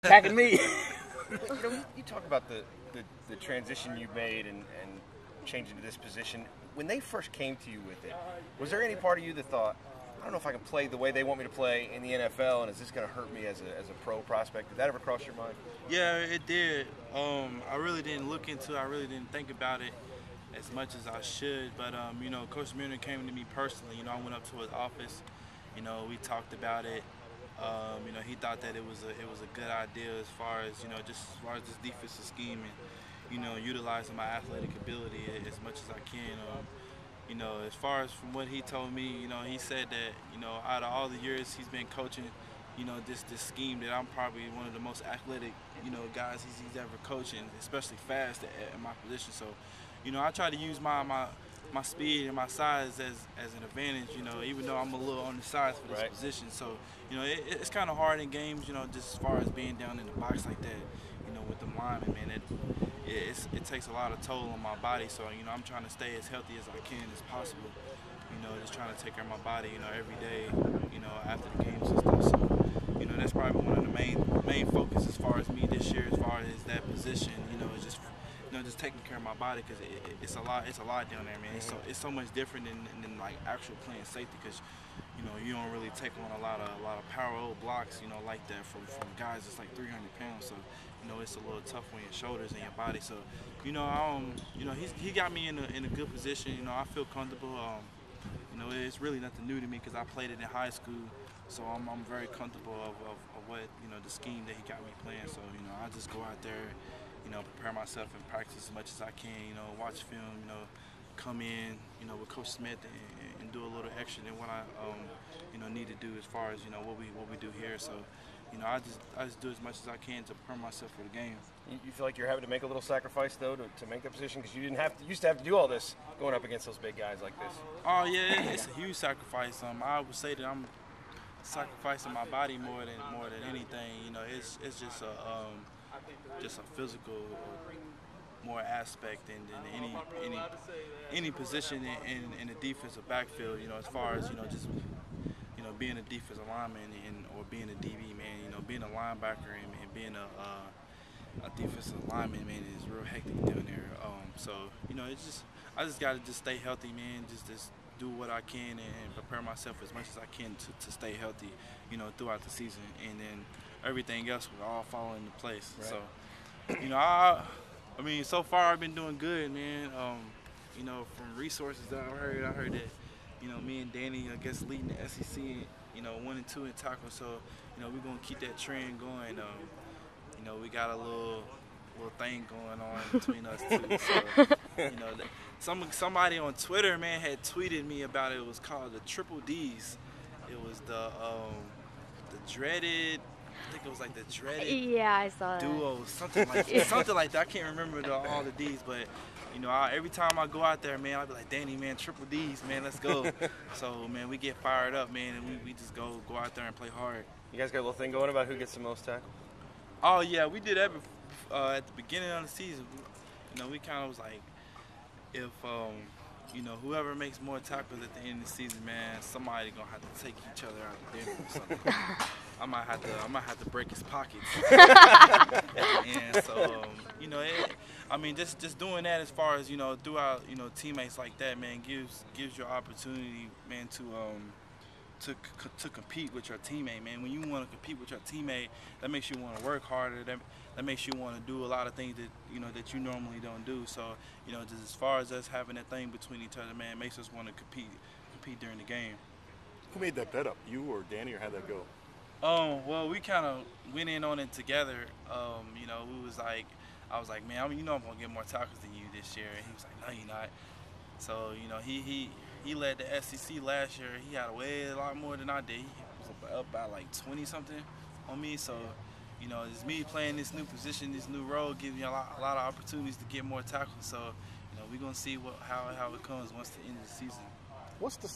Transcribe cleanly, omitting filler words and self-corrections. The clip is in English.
Attacking me. You talk about the transition you made and changing to this position. When they first came to you with it, was there any part of you that thought, I don't know if I can play the way they want me to play in the NFL, and is this going to hurt me as a pro prospect? Did that ever cross your mind? Yeah, it did. I really didn't look into it. I really didn't think about it as much as I should. But, you know, Coach Mueller came to me personally. You know, I went up to his office. You know, we talked about it. You know, he thought that it was a good idea as far as, you know, just as far as this defensive scheme and, you know, utilizing my athletic ability as much as I can. You know, as far as from what he told me, you know, he said that, you know, out of all the years he's been coaching, you know, this scheme, that I'm probably one of the most athletic, you know, guys he's ever coaching, especially fast at my position. So, you know, I try to use my speed and my size as an advantage, you know, even though I'm a little on the size for this position. So, you know, it's kind of hard in games, you know, just as far as being down in the box like that, you know, with the linemen, man. It takes a lot of toll on my body. So, you know, I'm trying to stay as healthy as I can as possible. You know, just trying to take care of my body, you know, every day, you know, after the games and stuff. So, you know, that's probably one of the main focus as far as me this year, as far as that position. You know, is just, you know, just taking care of my body, because it's a lot down there, man. It's so much different than like actual playing safety, because, you know, you don't really take on a lot of power old blocks, you know, like that from guys that's like 300 pounds. So, you know, it's a little tough on your shoulders and your body. So, you know, you know, he got me in a good position. You know, I feel comfortable. You know, it's really nothing new to me, because I played it in high school. So I'm very comfortable of what, you know, the scheme that he got me playing. So, you know, I just go out there, you know, prepare myself and practice as much as I can, you know, watch film, you know, come in, you know, with Coach Smith and do a little extra than what I, you know, need to do as far as, you know, what we do here. So, you know, I just do as much as I can to prepare myself for the game. You feel like you're having to make a little sacrifice, though, to make that position, because you used to have to do all this going up against those big guys like this. Oh yeah, it's a huge sacrifice. I would say that I'm sacrificing my body more than anything. You know, it's just a physical more aspect than any position in the defensive backfield. You know, as far as, you know, just, you know, being a defensive lineman or being a DB, man. You know, being a linebacker and being a defensive lineman, man, is real hectic down there. So, you know, I just gotta stay healthy, man. Just do what I can and prepare myself as much as I can to stay healthy, you know, throughout the season, and then everything else will all fall into place. Right. So, you know, I mean, so far I've been doing good, man. You know, from resources that I heard that, you know, me and Danny, I guess, leading the SEC, you know, 1 and 2 in tackles. So, you know, we're gonna keep that trend going. You know, we got a little thing going on between us two. So, you know, somebody on Twitter, man, had tweeted me about it. It was called the Triple D's. It was the dreaded, I think it was like the dreaded, yeah, I saw duo, something like that. I can't remember all the D's, but, you know, every time I go out there, man, I'll be like, Danny, man, Triple D's, man, let's go. So, man, we get fired up, man, and we just go out there and play hard. You guys got a little thing going about who gets the most tackles? Oh yeah, we did that at the beginning of the season. You know, we kind of was like, if you know, whoever makes more tackles at the end of the season, man, somebody gonna have to take each other out of dinner or something. I might have to break his pockets. And so, you know, I mean, just doing that, as far as, you know, throughout, you know, teammates like that, man, gives you opportunity, man, to compete with your teammate, man. When you want to compete with your teammate, that makes you want to work harder. That makes you want to do a lot of things that, you know, that you normally don't do. So, you know, just as far as us having that thing between each other, man, it makes us want to compete during the game. Who made that bet up? You or Danny, or how'd that go? Well, we kind of went in on it together. You know, I was like, man, you know, I'm gonna get more tackles than you this year. And he was like, no, you're not. So, you know, he led the SEC last year. He had a lot more than I did. He was up by like 20-something on me. So, you know, it's me playing this new position, this new role, gives me a lot of opportunities to get more tackles. So, you know, we're gonna see how it comes once the end of the season. What's the